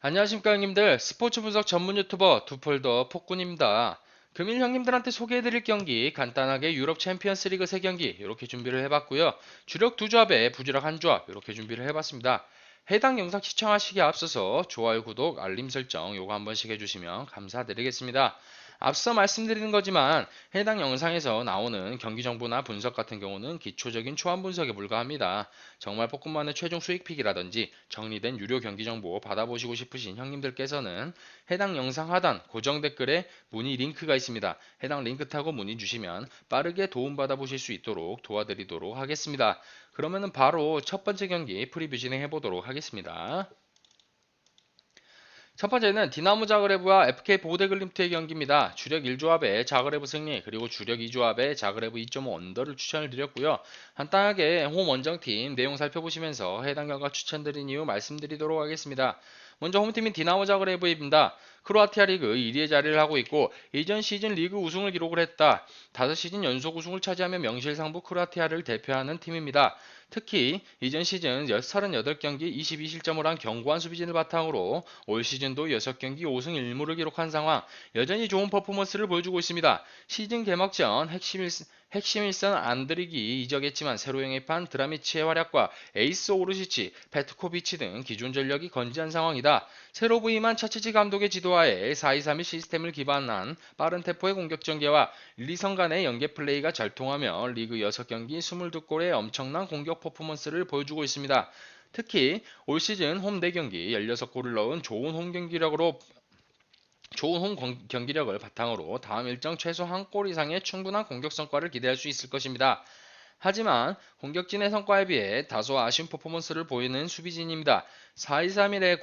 안녕하십니까 형님들, 스포츠 분석 전문 유튜버 두폴더 폭군입니다. 금일 형님들한테 소개해드릴 경기 간단하게 유럽 챔피언스 리그 3경기 이렇게 준비를 해봤고요. 주력 두 조합에 부주력 한 조합 이렇게 준비를 해봤습니다. 해당 영상 시청하시기에 앞서서 좋아요, 구독, 알림 설정 요거 한 번씩 해주시면 감사드리겠습니다. 앞서 말씀드리는 거지만 해당 영상에서 나오는 경기 정보나 분석 같은 경우는 기초적인 초안 분석에 불과합니다. 정말 볶음만의 최종 수익픽이라든지 정리된 유료 경기 정보 받아보시고 싶으신 형님들께서는 해당 영상 하단 고정 댓글에 문의 링크가 있습니다. 해당 링크 타고 문의 주시면 빠르게 도움받아 보실 수 있도록 도와드리도록 하겠습니다. 그러면은 바로 첫 번째 경기 프리뷰 진행해 보도록 하겠습니다. 첫 번째는 디나모 자그레브와 FK 보데글림트의 경기입니다. 주력 1조합의 자그레브 승리 그리고 주력 2조합의 자그레브 2.5 언더를 추천을 드렸고요. 간단하게 홈 원정팀 내용 살펴보시면서 해당 결과 추천드린 이유 말씀드리도록 하겠습니다. 먼저 홈팀인 디나모 자그레브입니다. 크로아티아 리그 1위의 자리를 하고 있고 이전 시즌 리그 우승을 기록을 했다. 5시즌 연속 우승을 차지하며 명실상부 크로아티아를 대표하는 팀입니다. 특히 이전 시즌 38경기 22실점을 한 견고한 수비진을 바탕으로 올 시즌도 6경기 5승 1무를 기록한 상황, 여전히 좋은 퍼포먼스를 보여주고 있습니다. 시즌 개막 전 핵심 일선 안드릭이 이적했지만 새로 영입한 드라미치의 활약과 에이스 오르시치, 페트코비치 등 기존 전력이 건재한 상황이다. 새로 부임한 차치치 감독의 지도하에 4-2-3-1 시스템을 기반한 빠른 테포의 공격 전개와 1-2선 간의 연계 플레이가 잘 통하며 리그 6경기 22골의 엄청난 공격 퍼포먼스를 보여주고 있습니다. 특히 올 시즌 홈 4경기 16골을 넣은 좋은 홈 경기력을 바탕으로 다음 일정 최소 한 골 이상의 충분한 공격 성과를 기대할 수 있을 것입니다. 하지만 공격진의 성과에 비해 다소 아쉬운 퍼포먼스를 보이는 수비진입니다. 4-2-3-1의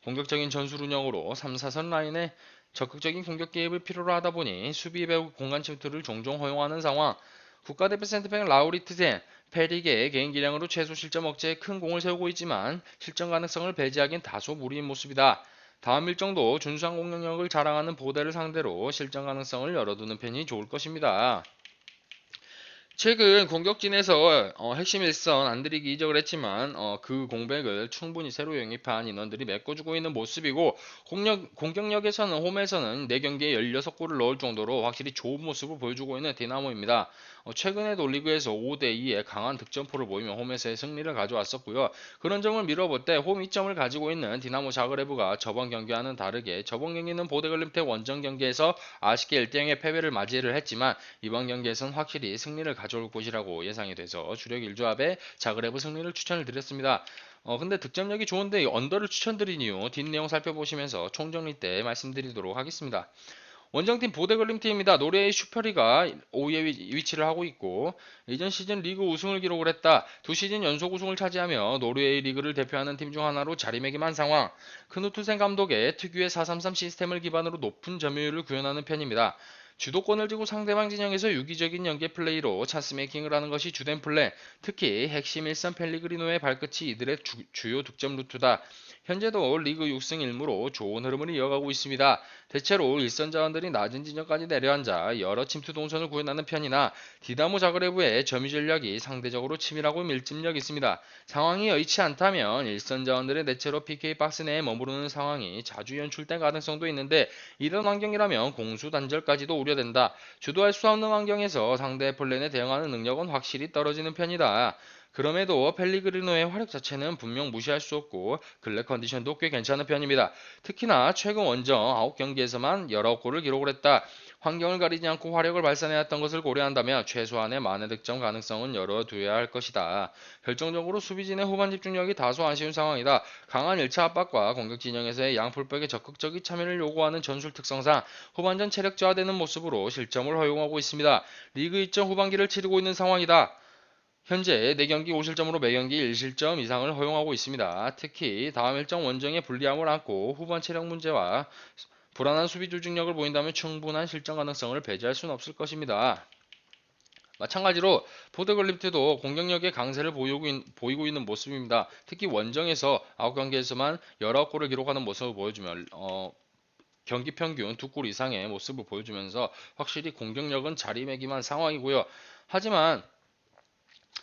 공격적인 전술 운영으로 3-4선 라인의 적극적인 공격 개입을 필요로 하다 보니 수비 배후 공간 침투를 종종 허용하는 상황. 국가대표 센터백 라우리트센, 페릭의 개인 기량으로 최소 실점 억제에 큰 공을 세우고 있지만 실점 가능성을 배제하긴 다소 무리인 모습이다. 다음 일정도 준수한 공격력을 자랑하는 보대를 상대로 실점 가능성을 열어두는 편이 좋을 것입니다. 최근 공격진에서 핵심 일선 안드릭이 이적을 했지만 그 공백을 충분히 새로 영입한 인원들이 메꿔주고 있는 모습이고 공격력에서는 홈에서는 4경기에 16골을 넣을 정도로 확실히 좋은 모습을 보여주고 있는 디나모입니다. 최근에도 리그에서 5대2의 강한 득점포를 보이며 홈에서의 승리를 가져왔었고요. 그런 점을 미뤄볼 때 홈 2점을 가지고 있는 디나모 자그레브가 저번 경기와는 다르게 저번 경기는 보데글림트 원정 경기에서 아쉽게 1대0의 패배를 맞이를 했지만 이번 경기에선 확실히 승리를 가져올 것이라고 예상이 돼서 주력 1조합에 자그레브 승리를 추천을 드렸습니다. 근데 득점력이 좋은데 언더를 추천드린 이유 뒷내용 살펴보시면서 총정리 때 말씀드리도록 하겠습니다. 원정팀 보데글림 팀입니다. 노르웨이 슈퍼리가 5위에 위치를 하고 있고 이전 시즌 리그 우승을 기록을 했다. 2시즌 연속 우승을 차지하며 노르웨이 리그를 대표하는 팀 중 하나로 자리매김한 상황. 크누투센 감독의 특유의 4-3-3 시스템을 기반으로 높은 점유율을 구현하는 편입니다. 주도권을 쥐고 상대방 진영에서 유기적인 연계 플레이로 찬스 메이킹을 하는 것이 주된 플레이. 특히 핵심 일선 펠리그리노의 발끝이 이들의 주요 득점 루트다. 현재도 리그 6승 1무로 좋은 흐름을 이어가고 있습니다. 대체로 일선 자원들이 낮은 진영까지 내려앉아 여러 침투 동선을 구현하는 편이나 디나모 자그레브의 점유 전략이 상대적으로 치밀하고 밀집력 있습니다. 상황이 여의치 않다면 일선 자원들의 대체로 PK 박스 내에 머무르는 상황이 자주 연출될 가능성도 있는데 이런 환경이라면 공수 단절까지도 우려된다. 주도할 수 없는 환경에서 상대 플랜에 대응하는 능력은 확실히 떨어지는 편이다. 그럼에도 펠리그리노의 활약 자체는 분명 무시할 수 없고 근래 컨디션도 꽤 괜찮은 편입니다. 특히나 최근 원정 9경기에서만 19골을 기록을 했다. 환경을 가리지 않고 화력을 발산해왔던 것을 고려한다면 최소한의 만회 득점 가능성은 열어두어야 할 것이다. 결정적으로 수비진의 후반 집중력이 다소 아쉬운 상황이다. 강한 1차 압박과 공격 진영에서의 양풀백의 적극적인 참여를 요구하는 전술 특성상 후반전 체력 저하되는 모습으로 실점을 허용하고 있습니다. 리그 2점 후반기를 치르고 있는 상황이다. 현재 4경기 5실점으로 매경기 1실점 이상을 허용하고 있습니다. 특히 다음 일정 원정의 불리함을 안고 후반 체력 문제와 불안한 수비 조직력을 보인다면 충분한 실점 가능성을 배제할 수는 없을 것입니다. 마찬가지로 보드글리프트도 공격력의 강세를 보이고 있는 모습입니다. 특히 원정에서 9경기에서만 19골을 기록하는 모습을 보여주며 경기 평균 2골 이상의 모습을 보여주면서 확실히 공격력은 자리매김한 상황이고요. 하지만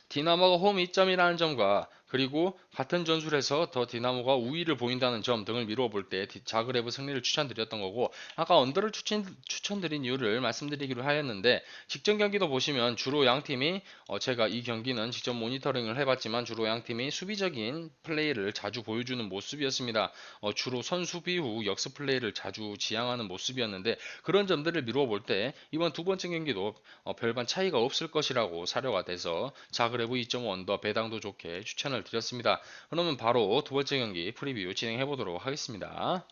디나모가 홈 2점이라는 점과 그리고 같은 전술에서 더 디나모가 우위를 보인다는 점 등을 미루어 볼 때 자그레브 승리를 추천드렸던 거고, 아까 언더를 추천드린 이유를 말씀드리기로 하였는데, 직전 경기도 보시면 주로 양 팀이 제가 이 경기는 직접 모니터링을 해봤지만 주로 양 팀이 수비적인 플레이를 자주 보여주는 모습이었습니다. 주로 선수비 후 역습 플레이를 자주 지향하는 모습이었는데, 그런 점들을 미루어 볼 때 이번 두 번째 경기도 별반 차이가 없을 것이라고 사료가 돼서 자그레브 2.5 언더 배당도 좋게 추천을 드렸습니다. 그러면 바로 두 번째 경기 프리뷰 진행해 보도록 하겠습니다.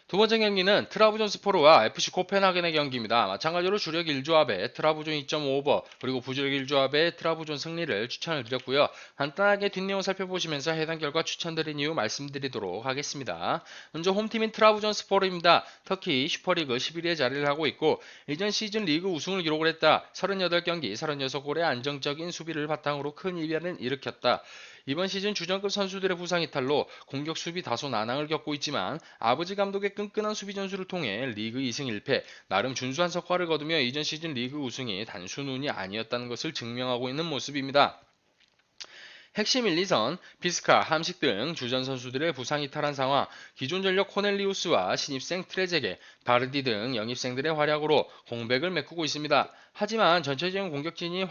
두 번째 경기는 트라부존스포르와 FC 코펜하겐의 경기입니다. 마찬가지로 주력 1조합의 트라부존 2.5 오버 그리고 부주력 1조합의 트라부존 승리를 추천을 드렸고요. 간단하게 뒷내용 살펴보시면서 해당 결과 추천드린 이유 말씀드리도록 하겠습니다. 먼저 홈팀인 트라부존스포르입니다. 터키 슈퍼리그 11위에 자리를 하고 있고 이전 시즌 리그 우승을 기록을 했다. 38경기 36골의 안정적인 수비를 바탕으로 큰 이변을 일으켰다. 이번 시즌 주전급 선수들의 부상 이탈로 공격 수비 다소 난항을 겪고 있지만 아버지 감독의 끈끈한 수비 전술을 통해 리그 2승 1패 나름 준수한 성과를 거두며 이전 시즌 리그 우승이 단순 운이 아니었다는 것을 증명하고 있는 모습입니다. 핵심 1, 2선, 비스카, 함식 등 주전 선수들의 부상 이탈한 상황, 기존 전력 코넬리우스와 신입생 트레제게, 바르디 등 영입생들의 활약으로 공백을 메꾸고 있습니다. 하지만 전체적인 공격진의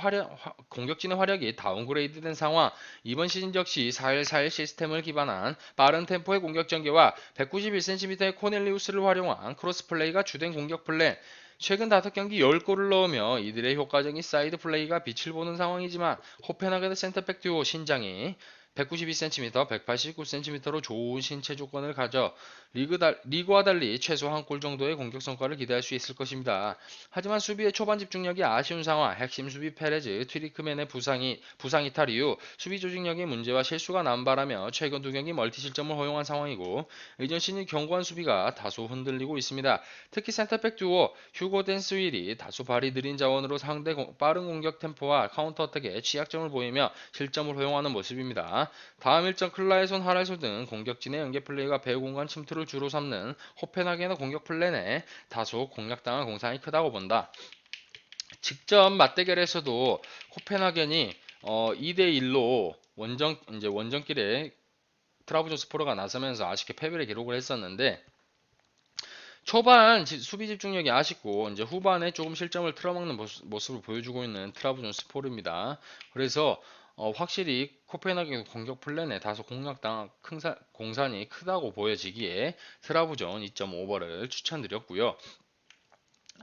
화력이 다운그레이드된 상황, 이번 시즌 역시 4-1-4-1 시스템을 기반한 빠른 템포의 공격 전개와 191cm의 코넬리우스를 활용한 크로스 플레이가 주된 공격 플랜, 최근 5경기 10골을 넣으며 이들의 효과적인 사이드 플레이가 빛을 보는 상황이지만 코펜하겐의 센터백 듀오 신장이 192cm, 189cm로 좋은 신체 조건을 가져 리그와 달리 최소 한 골 정도의 공격 성과를 기대할 수 있을 것입니다. 하지만 수비의 초반 집중력이 아쉬운 상황, 핵심 수비 페레즈, 트리크맨의 부상 이탈 이후 수비 조직력의 문제와 실수가 남발하며 최근 두 경기 멀티 실점을 허용한 상황이고 이전 시즌 견고한 수비가 다소 흔들리고 있습니다. 특히 센터백 듀오 휴고 댄스윌이 다소 발이 느린 자원으로 상대 빠른 공격 템포와 카운터 어택에 취약점을 보이며 실점을 허용하는 모습입니다. 다음 일정 클라에손, 하랄솔 등 공격진의 연계 플레이가 배후 공간 침투를 주로 삼는 호펜하겐의 공격 플랜에 다소 공략당한 공산이 크다고 본다. 직접 맞대결에서도 코펜하겐이 2대1로 원정길에 트라부존스포르가 나서면서 아쉽게 패배를 기록을 했었는데 초반 수비 집중력이 아쉽고 이제 후반에 조금 실점을 틀어막는 모습을 보여주고 있는 트라부존스포르입니다. 그래서 확실히 코펜하겐 공격 플랜에 다소 공산이 크다고 보여지기에 트라부존 2.5버를 추천드렸고요.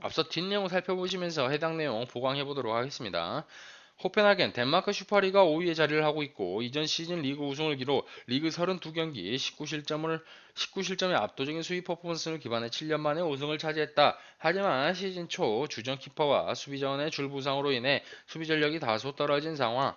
앞서 뒷내용 살펴보시면서 해당 내용 보강해 보도록 하겠습니다. 코펜하겐 덴마크 슈퍼리가 5위에 자리를 하고 있고 이전 시즌 리그 우승을 기록 리그 32경기 19실점의 압도적인 수비 퍼포먼스를 기반해 7년 만에 우승을 차지했다. 하지만 시즌 초 주전 키퍼와 수비 자원의 줄부상으로 인해 수비 전력이 다소 떨어진 상황.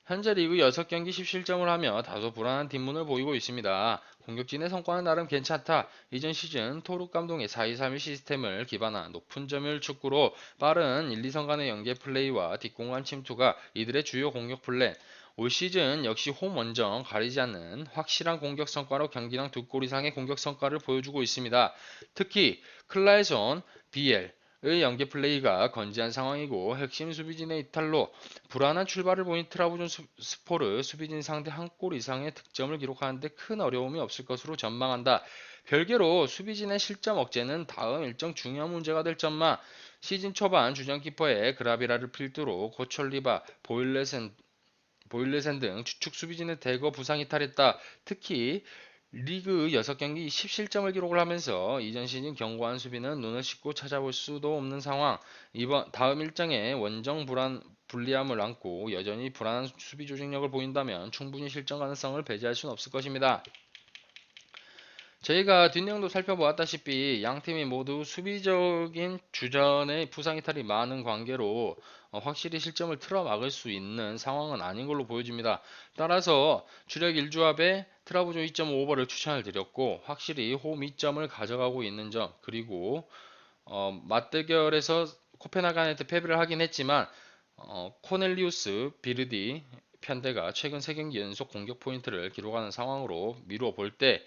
현재 리그 6경기 10실점을 하며 다소 불안한 뒷문을 보이고 있습니다. 공격진의 성과는 나름 괜찮다. 이전 시즌 토룩 감독의 4-2-3-1 시스템을 기반한 높은 점유율 축구로 빠른 1-2선 간의 연계 플레이와 뒷공간 침투가 이들의 주요 공격 플랜. 올 시즌 역시 홈 원정 가리지 않는 확실한 공격 성과로 경기당 2골 이상의 공격 성과를 보여주고 있습니다. 특히 클라에손, 비엘, 의 연계 플레이가 건재한 상황이고 핵심 수비진의 이탈로 불안한 출발을 보인 트라부존 스포르 수비진 상대 한 골 이상의 득점을 기록하는데 큰 어려움이 없을 것으로 전망한다. 별개로 수비진의 실점 억제는 다음 일정 중요한 문제가 될 점만 시즌 초반 주전 키퍼의 그라비라를 필두로 고철리바, 보일레센 등 주축 수비진의 대거 부상 이탈했다. 특히 리그 6경기 10실점을 기록을 하면서 이전 시즌 견고한 수비는 눈을 씻고 찾아볼 수도 없는 상황. 다음 일정에 불리함을 안고 여전히 불안한 수비 조직력을 보인다면 충분히 실점 가능성을 배제할 수는 없을 것입니다. 저희가 뒷내용도 살펴보았다시피 양 팀이 모두 수비적인 주전의 부상 이탈이 많은 관계로 확실히 실점을 틀어막을 수 있는 상황은 아닌 걸로 보여집니다. 따라서 주력 1조합에 트라부조 2.5오버를 추천을 드렸고 확실히 홈 2점을 가져가고 있는 점 그리고 맞대결에서 코펜하겐한테 패배를 하긴 했지만 코넬리우스, 비르디 편대가 최근 3경기 연속 공격 포인트를 기록하는 상황으로 미루어 볼때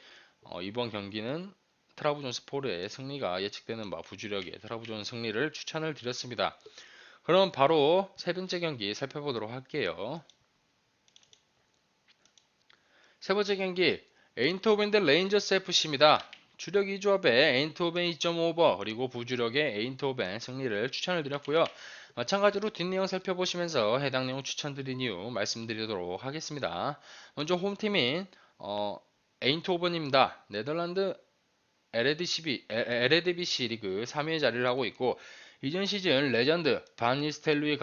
이번 경기는 트라부존스포르의 승리가 예측되는 부주력의 트라부존 승리를 추천을 드렸습니다. 그럼 바로 세 번째 경기 살펴보도록 할게요. 세 번째 경기 에인트호벤 대 레인저스 FC입니다. 주력 2조합에 에인트호벤 2.5오버 그리고 부주력의 에인트호벤 승리를 추천을 드렸고요. 마찬가지로 뒷내용 살펴보시면서 해당 내용 추천드린 이유 말씀드리도록 하겠습니다. 먼저 홈팀인 에인트호벤입니다. 네덜란드 에레디비시 리그 3위의 자리를 하고 있고 이전 시즌 레전드 반 니스텔루이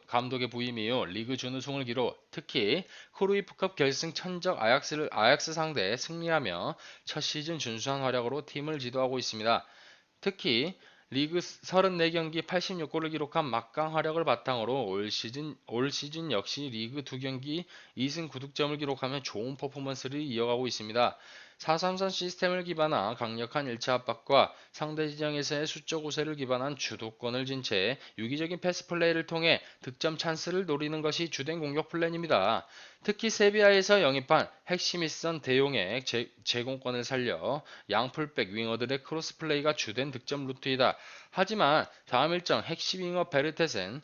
감독의 부임 이후 리그 준우승을 기록, 특히 크루이프컵 결승 천적 아약스 상대에 승리하며 첫 시즌 준수한 활약으로 팀을 지도하고 있습니다. 특히 리그 34경기 86골을 기록한 막강 활약을 바탕으로 올 시즌 역시 리그 2경기 2승 9득점을 기록하며 좋은 퍼포먼스를 이어가고 있습니다. 4-3-3 시스템을 기반한 강력한 1차 압박과 상대 지정에서의 수적 우세를 기반한 주도권을 진 채 유기적인 패스 플레이를 통해 득점 찬스를 노리는 것이 주된 공격 플랜입니다. 특히 세비야에서 영입한 핵심 일선 대용의 제공권을 살려 양풀백 윙어들의 크로스 플레이가 주된 득점 루트이다. 하지만 다음 일정 핵심 윙어 베르테센,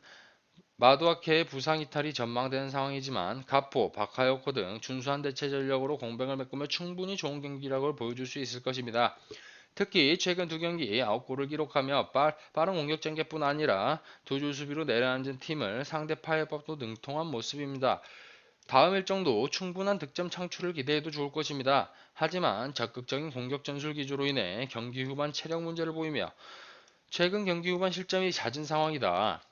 마두아케의 부상 이탈이 전망되는 상황이지만 가포, 바카요코 등 준수한 대체 전력으로 공백을 메꾸며 충분히 좋은 경기력을 보여줄 수 있을 것입니다. 특히 최근 두 경기 9골을 기록하며 빠른 공격 전개뿐 아니라 두 줄 수비로 내려앉은 팀을 상대 파해법도 능통한 모습입니다. 다음 일정도 충분한 득점 창출을 기대해도 좋을 것입니다. 하지만 적극적인 공격 전술 기조로 인해 경기 후반 체력 문제를 보이며 최근 경기 후반 실점이 잦은 상황이다.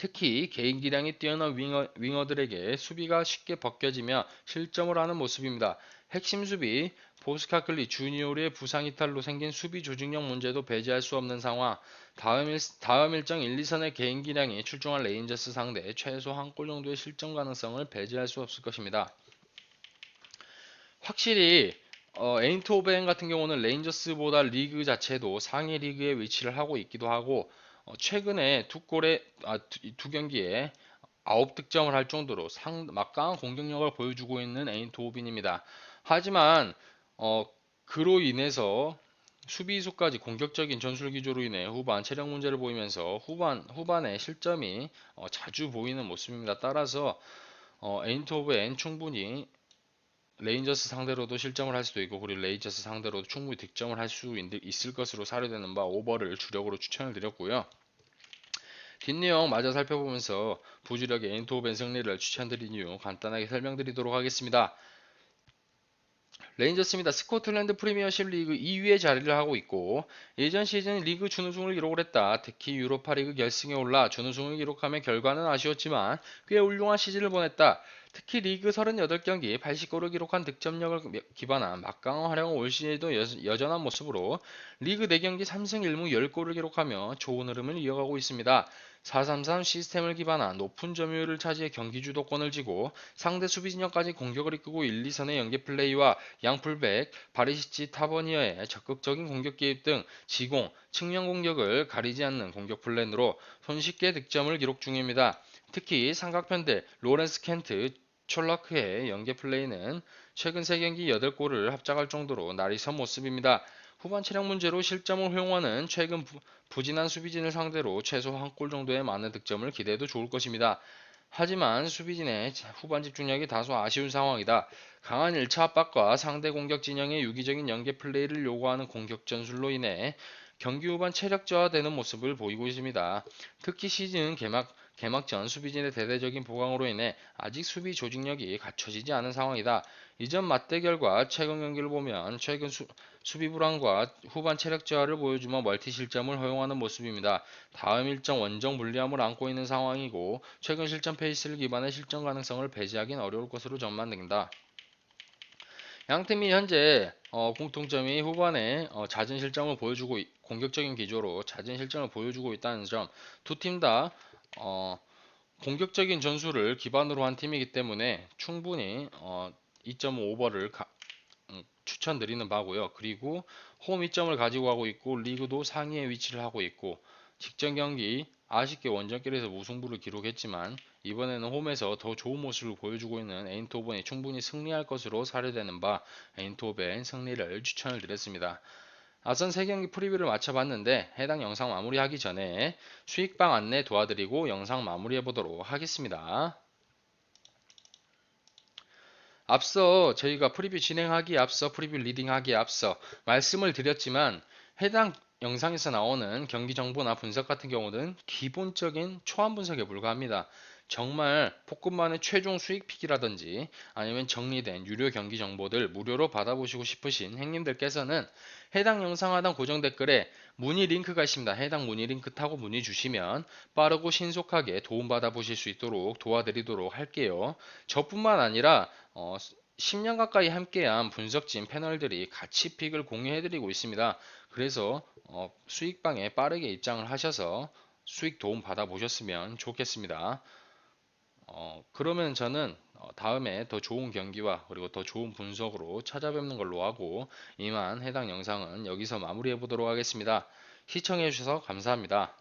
특히 개인 기량이 뛰어난 윙어들에게 수비가 쉽게 벗겨지며 실점을 하는 모습입니다. 핵심 수비 보스카클리 주니오르의 부상 이탈로 생긴 수비 조직력 문제도 배제할 수 없는 상황. 다음 일정 1, 2선의 개인 기량이 출중한 레인저스 상대 최소 한 골 정도의 실점 가능성을 배제할 수 없을 것입니다. 확실히 에인트호벤 같은 경우는 레인저스보다 리그 자체도 상위 리그에 위치를 하고 있기도 하고 최근에 두 경기에 9득점을 할 정도로 막강한 공격력을 보여주고 있는 에인트호벤입니다. 하지만 어, 그로 인해서 수비수까지 공격적인 전술 기조로 인해 후반 체력 문제를 보이면서 후반에 실점이 자주 보이는 모습입니다. 따라서 에인트호벤 충분히 레인저스 상대로도 실점을 할 수도 있고 그리고 레인저스 상대로도 충분히 득점을 할 수 있을 것으로 사료되는 바 오버를 주력으로 추천을 드렸고요. 뒷내용 마저 살펴보면서 부주력의 에인트호벤 승리를 추천드린 이유 간단하게 설명드리도록 하겠습니다. 레인저스입니다. 스코틀랜드 프리미어십 리그 2위의 자리를 하고 있고 예전 시즌 리그 준우승을 기록을 했다. 특히 유로파리그 결승에 올라 준우승을 기록하며 결과는 아쉬웠지만 꽤 훌륭한 시즌을 보냈다. 특히 리그 38경기 80골을 기록한 득점력을 기반한 막강한 활약은 올 시즌에도 여전한 모습으로 리그 4경기 3승 1무 10골을 기록하며 좋은 흐름을 이어가고 있습니다. 4-3-3 시스템을 기반한 높은 점유율을 차지해 경기 주도권을 쥐고 상대 수비 진영까지 공격을 이끌고 1, 2선의 연계 플레이와 양풀백, 바리시치, 타버니어의 적극적인 공격 개입 등 지공, 측면 공격을 가리지 않는 공격 플랜으로 손쉽게 득점을 기록 중입니다. 특히 삼각편대 로렌스 켄트, 촐라크의 연계 플레이는 최근 3경기 8골을 합작할 정도로 날이 선 모습입니다. 후반 체력 문제로 실점을 허용하는 최근 부진한 수비진을 상대로 최소 한 골 정도의 많은 득점을 기대해도 좋을 것입니다. 하지만 수비진의 후반 집중력이 다소 아쉬운 상황이다. 강한 1차 압박과 상대 공격 진영의 유기적인 연계 플레이를 요구하는 공격 전술로 인해 경기 후반 체력 저하되는 모습을 보이고 있습니다. 특히 시즌 개막전 수비진의 대대적인 보강으로 인해 아직 수비 조직력이 갖춰지지 않은 상황이다. 이전 맞대결과 최근 경기를 보면 최근 수비 불안과 후반 체력 저하를 보여주며 멀티 실점을 허용하는 모습입니다. 다음 일정 원정 불리함을 안고 있는 상황이고 최근 실점 페이스를 기반해 실점 가능성을 배제하기는 어려울 것으로 전망된다. 양팀이 현재 공통점이 후반에 잦은 실점을 보여주고 공격적인 기조로 잦은 실점을 보여주고 있다는 점, 두 팀 다 공격적인 전술을 기반으로 한 팀이기 때문에 충분히 2.5오버를 추천드리는 바고요. 그리고 홈 2점을 가지고 가고 있고 리그도 상위에 위치를 하고 있고 직전 경기 아쉽게 원정길에서 무승부를 기록했지만 이번에는 홈에서 더 좋은 모습을 보여주고 있는 에인트호벤이 충분히 승리할 것으로 사료되는 바 에인트호벤 승리를 추천을 드렸습니다. 앞선 3경기 프리뷰를 마쳐봤는데 해당 영상 마무리하기 전에 수익방 안내 도와드리고 영상 마무리해 보도록 하겠습니다. 앞서 저희가 프리뷰 진행하기에 앞서 프리뷰 리딩하기에 앞서 말씀을 드렸지만 해당 영상에서 나오는 경기 정보나 분석 같은 경우는 기본적인 초안 분석에 불과합니다. 정말 볶음만의 최종 수익픽이라든지 아니면 정리된 유료 경기 정보들 무료로 받아보시고 싶으신 행님들께서는 해당 영상 하단 고정 댓글에 문의 링크가 있습니다. 해당 문의 링크 타고 문의 주시면 빠르고 신속하게 도움받아 보실 수 있도록 도와드리도록 할게요. 저뿐만 아니라 10년 가까이 함께한 분석진 패널들이 같이 픽을 공유해드리고 있습니다. 그래서 수익방에 빠르게 입장을 하셔서 수익 도움 받아보셨으면 좋겠습니다. 그러면 저는 다음에 더 좋은 경기와 그리고 더 좋은 분석으로 찾아뵙는 걸로 하고 이만 해당 영상은 여기서 마무리해 보도록 하겠습니다. 시청해 주셔서 감사합니다.